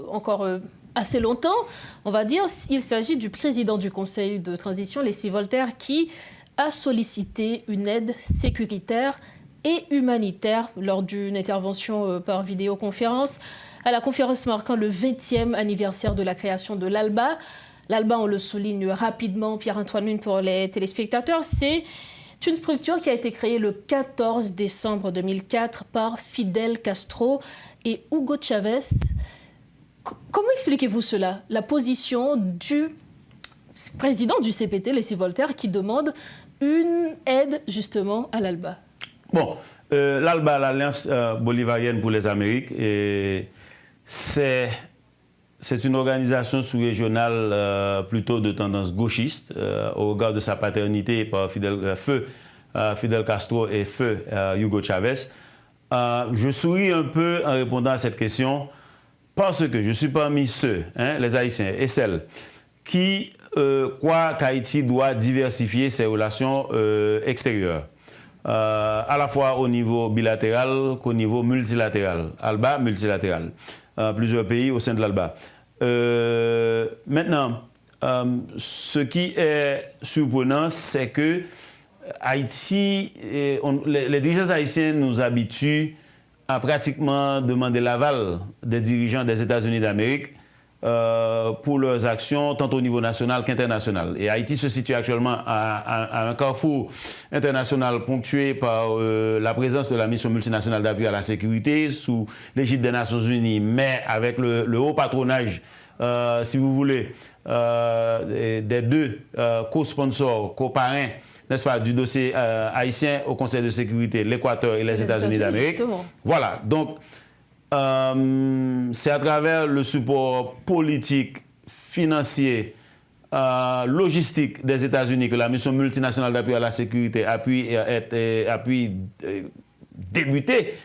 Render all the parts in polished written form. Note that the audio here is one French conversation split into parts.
encore assez longtemps, on va dire. Il s'agit du président du Conseil de transition, Leslie Voltaire, qui a sollicité une aide sécuritaire et humanitaire lors d'une intervention par vidéoconférence à la conférence marquant le 20e anniversaire de la création de l'ALBA. L'ALBA, on le souligne rapidement, Pierre-Antoine Lune, pour les téléspectateurs, c'est une structure qui a été créée le 14 décembre 2004 par Fidel Castro et Hugo Chavez. Comment expliquez-vous cela? La position du président du CPT, Leslie Voltaire, qui demande une aide justement à l'ALBA. Bon, l'ALBA, l'Alliance bolivarienne pour les Amériques, c'est une organisation sous-régionale plutôt de tendance gauchiste, au regard de sa paternité par Fidel Castro et feu Hugo Chavez. Je souris un peu en répondant à cette question parce que je suis parmi ceux, les Haïtiens et celles, qui croient qu'Haïti doit diversifier ses relations extérieures, à la fois au niveau bilatéral qu'au niveau multilatéral. ALBA, multilatéral. Plusieurs pays au sein de l'ALBA. Maintenant, ce qui est surprenant, c'est que Haïti, les dirigeants haïtiens nous habituent à pratiquement demander l'aval des dirigeants des États-Unis d'Amérique pour leurs actions, tant au niveau national qu'international. Et Haïti se situe actuellement à un carrefour international ponctué par la présence de la mission multinationale d'appui à la sécurité sous l'égide des Nations Unies, mais avec le haut patronage, si vous voulez, des deux co-sponsors, co-parrains, n'est-ce pas, du dossier haïtien au Conseil de sécurité, l'Équateur et les États-Unis d'Amérique. Voilà, donc c'est à travers le support politique, financier, logistique des États-Unis que la mission multinationale d'appui à la sécurité a pu débuter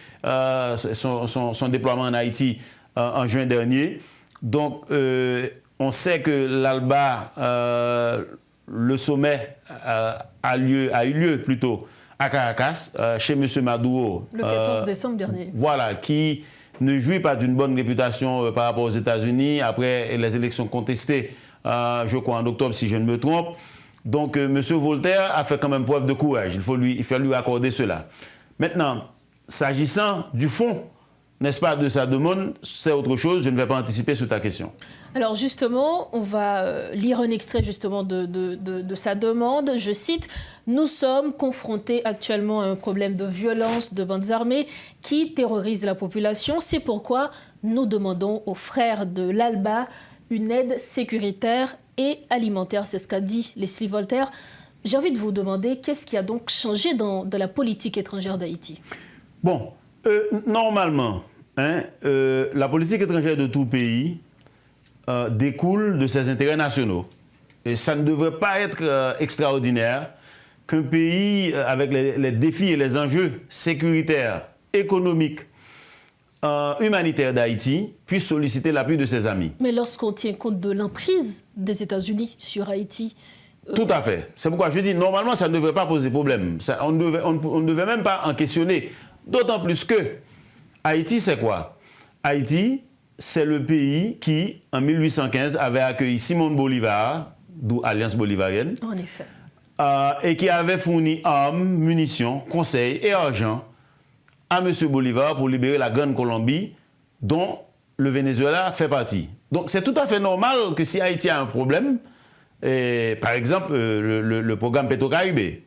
son déploiement en Haïti en juin dernier. Donc, on sait que l'ALBA, le sommet a eu lieu plutôt à Caracas, chez M. Maduro. Le 14 décembre dernier. Voilà, qui ne jouit pas d'une bonne réputation par rapport aux États-Unis après les élections contestées, je crois en octobre si je ne me trompe. Donc M. Voltaire a fait quand même preuve de courage, il faut lui accorder cela. Maintenant, s'agissant du fond, n'est-ce pas, de sa demande, c'est autre chose, je ne vais pas anticiper sur ta question. Alors justement, on va lire un extrait justement de sa demande. Je cite, « Nous sommes confrontés actuellement à un problème de violence de bandes armées qui terrorise la population. C'est pourquoi nous demandons aux frères de l'ALBA une aide sécuritaire et alimentaire. » C'est ce qu'a dit Leslie Voltaire. J'ai envie de vous demander, qu'est-ce qui a donc changé dans la politique étrangère d'Haïti? Bon, normalement, la politique étrangère de tout pays découle de ses intérêts nationaux. Et ça ne devrait pas être extraordinaire qu'un pays avec les défis et les enjeux sécuritaires, économiques, humanitaires d'Haïti puisse solliciter l'appui de ses amis. Mais lorsqu'on tient compte de l'emprise des États-Unis sur Haïti... Tout à fait. C'est pourquoi je dis, normalement, ça ne devrait pas poser problème. On ne devait même pas en questionner. D'autant plus que Haïti, c'est quoi? Haïti, c'est le pays qui, en 1815, avait accueilli Simón Bolívar, d'où Alliance bolivarienne. En effet. Et qui avait fourni armes, munitions, conseils et argent à M. Bolívar pour libérer la Grande Colombie, dont le Venezuela fait partie. Donc c'est tout à fait normal que si Haïti a un problème, par exemple le programme Petro-Caribe,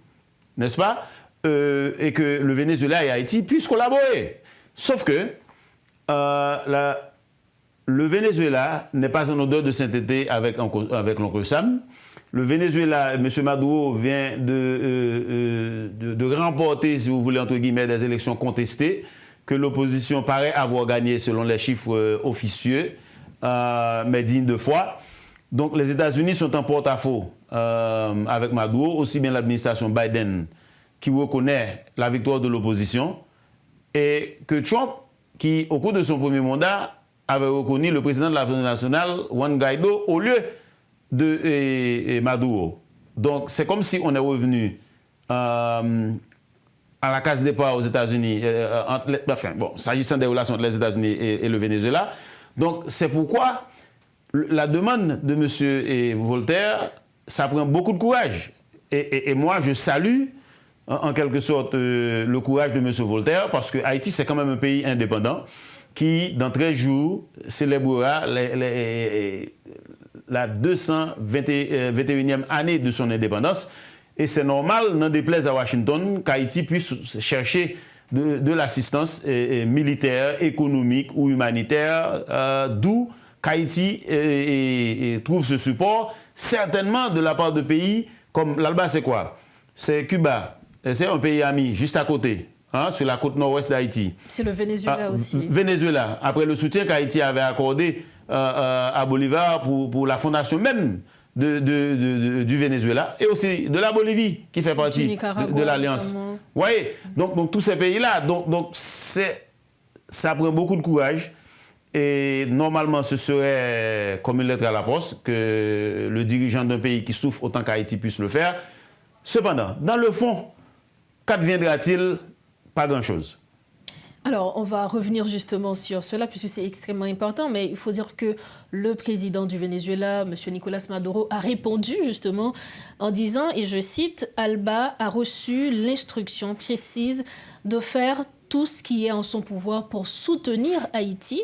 n'est-ce pas, et que le Venezuela et Haïti puissent collaborer. Sauf que le Venezuela n'est pas en odeur de sainteté avec l'oncle Sam. Le Venezuela, M. Maduro vient de remporter, si vous voulez, entre guillemets, des élections contestées que l'opposition paraît avoir gagné selon les chiffres officieux, mais dignes de foi. Donc les États-Unis sont en porte-à-faux avec Maduro, aussi bien l'administration Biden qui reconnaît la victoire de l'opposition, et que Trump, qui au cours de son premier mandat avait reconnu le président de l'Assemblée nationale, Juan Guaido, au lieu de Maduro. Donc c'est comme si on est revenu à la case départ aux États-Unis, enfin bon, s'agissant des relations entre les États-Unis et le Venezuela. Donc, c'est pourquoi la demande de M. Voltaire, ça prend beaucoup de courage. Et moi, je salue en quelque sorte le courage de M. Voltaire, parce que Haïti, c'est quand même un pays indépendant qui, dans 13 jours, célébrera la 221e année de son indépendance. Et c'est normal, n'en déplaise à Washington, qu'Haïti puisse chercher de l'assistance militaire, économique ou humanitaire, d'où qu'Haïti trouve ce support, certainement de la part de pays comme l'Alba, c'est quoi? C'est Cuba, c'est un pays ami, juste à côté, hein, sur la côte nord-ouest d'Haïti. C'est le Venezuela aussi. Venezuela, après le soutien qu'Haïti avait accordé à Bolivar pour la fondation même du Venezuela, et aussi de la Bolivie, qui fait partie de l'Alliance. Vous voyez, donc tous ces pays-là, donc ça prend beaucoup de courage. Et normalement, ce serait comme une lettre à la poste que le dirigeant d'un pays qui souffre autant qu'Haïti puisse le faire. Cependant, dans le fond, qu'adviendra-t-il? Pas grand-chose. Alors, on va revenir justement sur cela, puisque c'est extrêmement important, mais il faut dire que le président du Venezuela, M. Nicolás Maduro, a répondu justement en disant, et je cite, « Alba a reçu l'instruction précise de faire tout ce qui est en son pouvoir pour soutenir Haïti,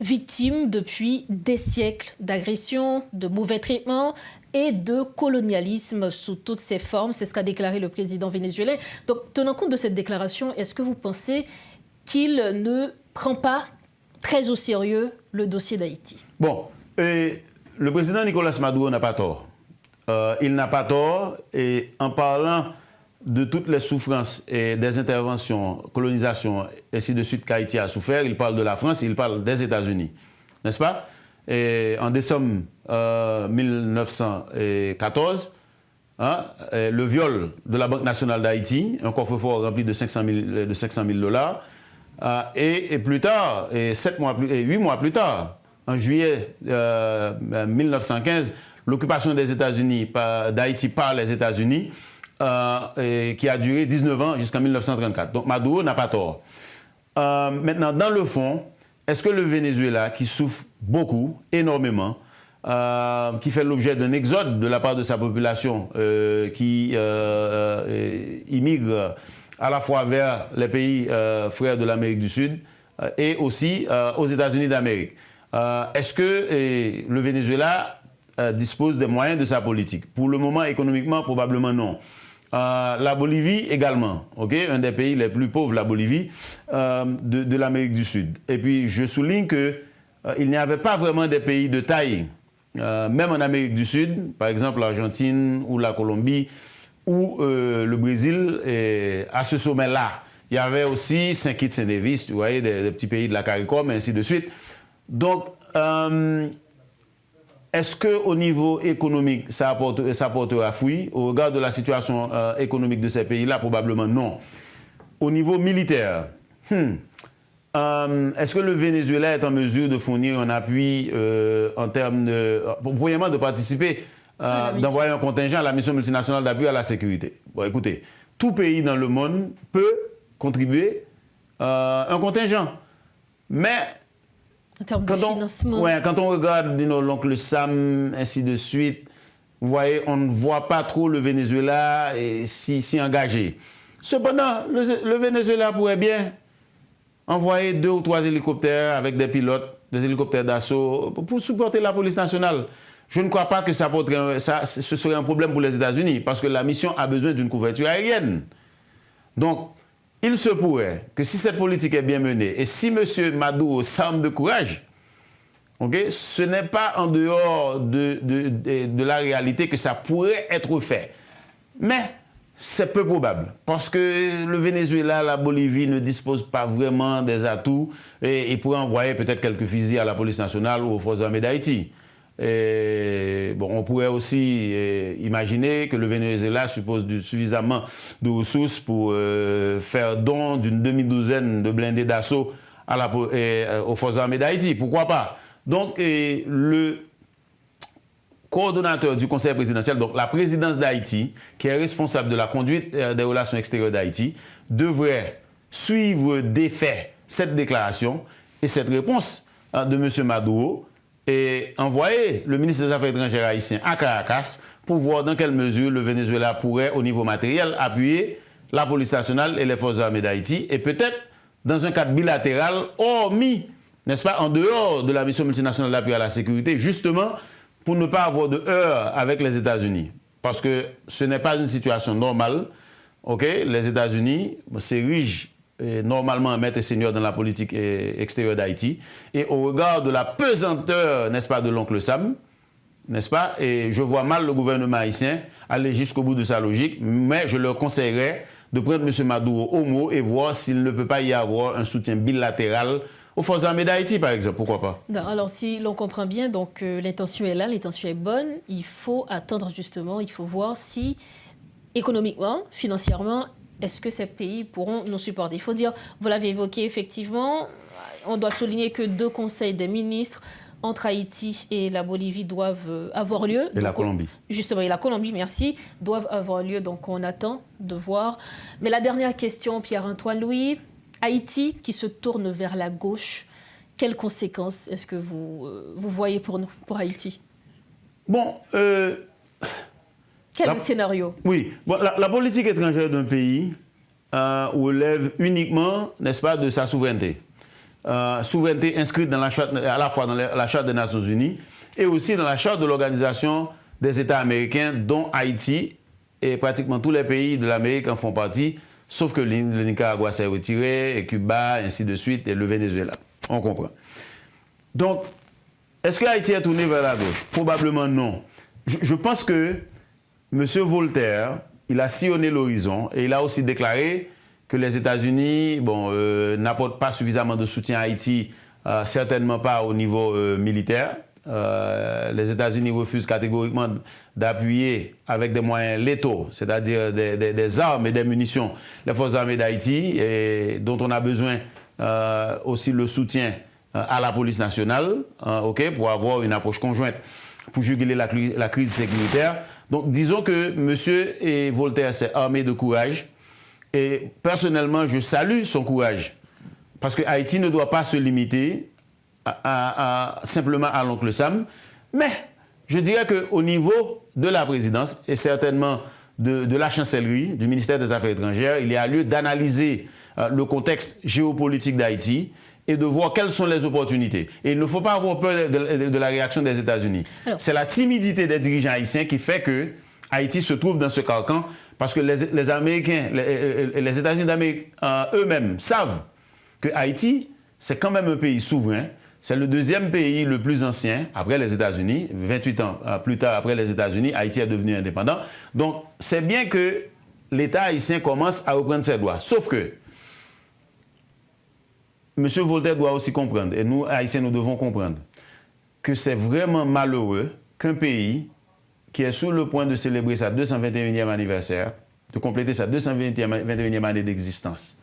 victime depuis des siècles d'agression, de mauvais traitements et de colonialisme sous toutes ses formes. » C'est ce qu'a déclaré le président vénézuélien. Donc, tenant compte de cette déclaration, est-ce que vous pensez qu'il ne prend pas très au sérieux le dossier d'Haïti? Bon, le président Nicolás Maduro n'a pas tort. Il n'a pas tort, et en parlant de toutes les souffrances et des interventions, colonisation, ainsi de suite qu'Haïti a souffert, il parle de la France, il parle des États-Unis, n'est-ce pas? Et en décembre 1914, hein, le viol de la Banque nationale d'Haïti, un coffre-fort rempli de 500 000 $, et plus tard, 8 mois plus tard, en juillet 1915, l'occupation des États-Unis, d'Haïti par les États-Unis, qui a duré 19 ans jusqu'en 1934. Donc Maduro n'a pas tort. Maintenant, dans le fond, est-ce que le Venezuela, qui souffre beaucoup, énormément, qui fait l'objet d'un exode de la part de sa population, qui immigre à la fois vers les pays frères de l'Amérique du Sud et aussi aux États-Unis d'Amérique, est-ce que le Venezuela dispose des moyens de sa politique? Pour le moment, économiquement, probablement non. La Bolivie également, okay? Un des pays les plus pauvres, la Bolivie, de l'Amérique du Sud. Et puis, je souligne qu'il n'y avait pas vraiment des pays de taille, même en Amérique du Sud, par exemple l'Argentine ou la Colombie ou le Brésil, à ce sommet-là. Il y avait aussi Saint-Kitts, Saint-Nevis, vous voyez, des petits pays de la CARICOM, et ainsi de suite. Donc, est-ce qu'au niveau économique, ça portera fruit? Au regard de la situation économique de ces pays-là, probablement non. Au niveau militaire, est-ce que le Venezuela est en mesure de fournir un appui en termes de... premièrement, de participer, d'envoyer un contingent à la mission multinationale d'appui à la sécurité? Bon, écoutez, tout pays dans le monde peut contribuer un contingent. Mais... en termes de financement. Quand on regarde l'oncle Sam, ainsi de suite, vous voyez, on ne voit pas trop le Venezuela s'y engager. Cependant, le Venezuela pourrait bien envoyer 2 ou 3 hélicoptères avec des pilotes, des hélicoptères d'assaut, pour supporter la police nationale. Je ne crois pas que ce serait un problème pour les États-Unis, parce que la mission a besoin d'une couverture aérienne. Donc, il se pourrait que si cette politique est bien menée et si M. Maduro s'arme de courage, okay, ce n'est pas en dehors de la réalité que ça pourrait être fait. Mais c'est peu probable parce que le Venezuela, la Bolivie ne disposent pas vraiment des atouts et pourraient envoyer peut-être quelques fusils à la police nationale ou aux forces armées d'Haïti. Bon, on pourrait aussi imaginer que le Venezuela suppose suffisamment de ressources pour faire don d'une demi-douzaine de blindés d'assaut aux forces armées d'Haïti. Pourquoi pas? Donc, le coordonnateur du Conseil présidentiel, donc la présidence d'Haïti, qui est responsable de la conduite des relations extérieures d'Haïti, devrait suivre d'effet cette déclaration et cette réponse de M. Maduro et envoyer le ministre des Affaires étrangères haïtien à Caracas pour voir dans quelle mesure le Venezuela pourrait, au niveau matériel, appuyer la police nationale et les forces armées d'Haïti, et peut-être dans un cadre bilatéral, hormis, n'est-ce pas, en dehors de la mission multinationale d'appui à la sécurité, justement pour ne pas avoir de heurts avec les États-Unis. Parce que ce n'est pas une situation normale. Okay? Les États-Unis s'érigent normalement maître et seigneur dans la politique extérieure d'Haïti. Et au regard de la pesanteur, n'est-ce pas, de l'oncle Sam, n'est-ce pas, et je vois mal le gouvernement haïtien aller jusqu'au bout de sa logique, mais je leur conseillerais de prendre M. Maduro au mot et voir s'il ne peut pas y avoir un soutien bilatéral aux forces armées d'Haïti, par exemple. Pourquoi pas? Non, alors, si l'on comprend bien, donc l'intention est là, l'intention est bonne. Il faut attendre justement, il faut voir si économiquement, financièrement, est-ce que ces pays pourront nous supporter? Il faut dire, vous l'avez évoqué effectivement, on doit souligner que 2 conseils des ministres entre Haïti et la Bolivie doivent avoir lieu. Et la Colombie. Justement, et la Colombie, merci, doivent avoir lieu. Donc, on attend de voir. Mais la dernière question, Pierre-Antoine Louis, Haïti qui se tourne vers la gauche, quelles conséquences est-ce que vous voyez pour nous, pour Haïti? Bon, quel est le scénario? Oui, bon, la politique étrangère d'un pays relève uniquement, n'est-ce pas, de sa souveraineté. Souveraineté inscrite dans la charte, à la fois dans la Charte des Nations Unies et aussi dans la Charte de l'Organisation des États américains, dont Haïti et pratiquement tous les pays de l'Amérique en font partie, sauf que le Nicaragua s'est retiré, et Cuba, ainsi de suite, et le Venezuela. On comprend. Donc, est-ce que Haïti est tourné vers la gauche? Probablement non. Je pense que M. Voltaire, il a sillonné l'horizon et il a aussi déclaré que les États-Unis n'apportent pas suffisamment de soutien à Haïti, certainement pas au niveau militaire. Les États-Unis refusent catégoriquement d'appuyer avec des moyens létaux, c'est-à-dire des armes et des munitions, les forces armées d'Haïti, dont on a besoin aussi le soutien à la police nationale, pour avoir une approche conjointe pour juguler la crise sécuritaire. Donc disons que M. Voltaire s'est armé de courage. Et personnellement, je salue son courage. Parce que Haïti ne doit pas se limiter simplement à l'oncle Sam. Mais je dirais qu'au niveau de la présidence et certainement de la chancellerie, du ministère des Affaires étrangères, il y a lieu d'analyser le contexte géopolitique d'Haïti et de voir quelles sont les opportunités. Et il ne faut pas avoir peur de la réaction des États-Unis. C'est la timidité des dirigeants haïtiens qui fait que Haïti se trouve dans ce carcan. Parce que les Américains, les États-Unis d'Amérique eux-mêmes savent que Haïti, c'est quand même un pays souverain. C'est le 2e pays le plus ancien après les États-Unis. 28 ans plus tard après les États-Unis, Haïti est devenu indépendant. Donc, c'est bien que l'État haïtien commence à reprendre ses droits. Sauf que M. Voltaire doit aussi comprendre, et nous, Haïtiens, nous devons comprendre, que c'est vraiment malheureux qu'un pays qui est sur le point de célébrer sa 221e anniversaire, de compléter sa 221e année d'existence,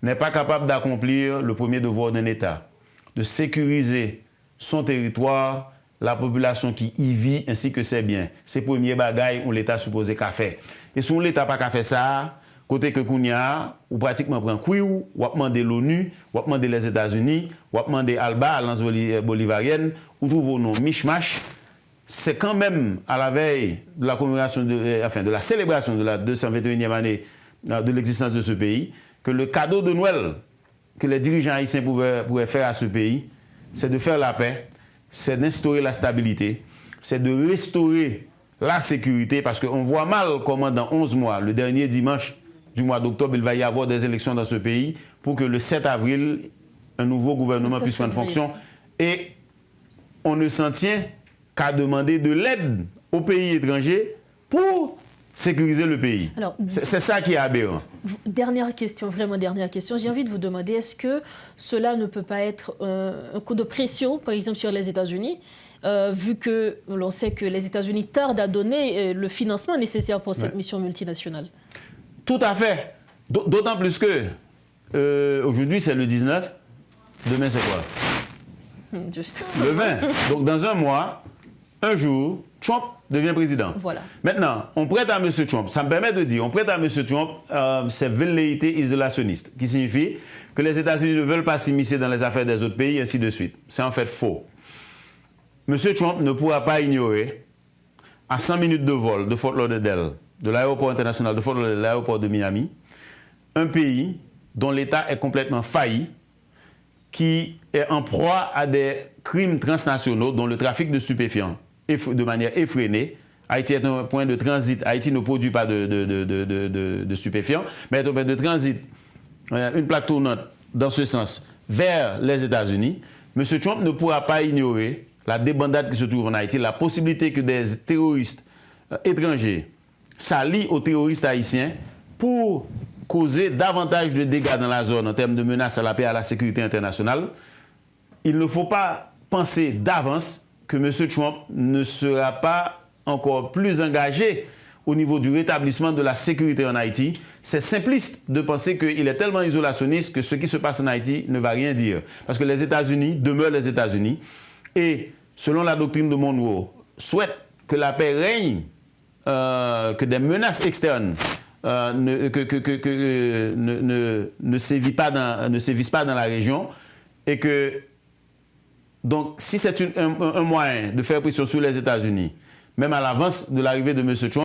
n'est pas capable d'accomplir le premier devoir d'un État, de sécuriser son territoire, la population qui y vit, ainsi que ses biens. Ces premiers bagailles où l'État supposé qu'a fait. Et si l'État n'a pas fait ça, côté que Kounia, ou pratiquement prend Kouiou, ou a demandé l'ONU, ou a demandé les États-Unis, ou a demandé ALBA, Alliance bolivarienne, ou trouve nos mishmash. C'est quand même à la veille de la commémoration, de la célébration de la 221e année de l'existence de ce pays, que le cadeau de Noël que les dirigeants haïtiens pourraient faire à ce pays, c'est de faire la paix, c'est d'instaurer la stabilité, c'est de restaurer la sécurité, parce qu'on voit mal comment dans 11 mois, le dernier dimanche du mois d'octobre, il va y avoir des élections dans ce pays pour que le 7 avril, un nouveau gouvernement puisse prendre fonction. Et on ne s'en tient qu'à demander de l'aide aux pays étrangers pour sécuriser le pays. C'est ça qui est aberrant. Dernière question, vraiment dernière question. J'ai envie de vous demander, est-ce que cela ne peut pas être un coup de pression, par exemple, sur les États-Unis, vu que l'on sait que les États-Unis tardent à donner le financement nécessaire pour cette mission multinationale? Tout à fait. D'autant plus que aujourd'hui, c'est le 19. Demain, c'est quoi? Juste. Le 20. Donc, dans un mois, un jour, Trump devient président. Voilà. Maintenant, on prête à M. Trump, ça me permet de dire, on prête à M. Trump ses velléités isolationnistes, qui signifie que les États-Unis ne veulent pas s'immiscer dans les affaires des autres pays, ainsi de suite. C'est en fait faux. M. Trump ne pourra pas ignorer, à 100 minutes de vol de Fort Lauderdale, de l'aéroport international de Fort Lauderdale, de l'aéroport de Miami, un pays dont l'État est complètement failli, qui est en proie à des crimes transnationaux, dont le trafic de stupéfiants, de manière effrénée. Haïti est un point de transit. Haïti ne produit pas de stupéfiants, mais est un point de transit, une plaque tournante dans ce sens, vers les États-Unis. M. Trump ne pourra pas ignorer la débandade qui se trouve en Haïti, la possibilité que des terroristes étrangers s'allient aux terroristes haïtiens pour causer davantage de dégâts dans la zone en termes de menaces à la paix et à la sécurité internationale. Il ne faut pas penser d'avance que M. Trump ne sera pas encore plus engagé au niveau du rétablissement de la sécurité en Haïti. C'est simpliste de penser qu'il est tellement isolationniste que ce qui se passe en Haïti ne va rien dire. Parce que les États-Unis demeurent les États-Unis et, selon la doctrine de Monroe, souhaitent que la paix règne, que des menaces externes ne sévissent pas dans la région et que, donc, si c'est un moyen de faire pression sur les États-Unis, même à l'avance de l'arrivée de M. Trump,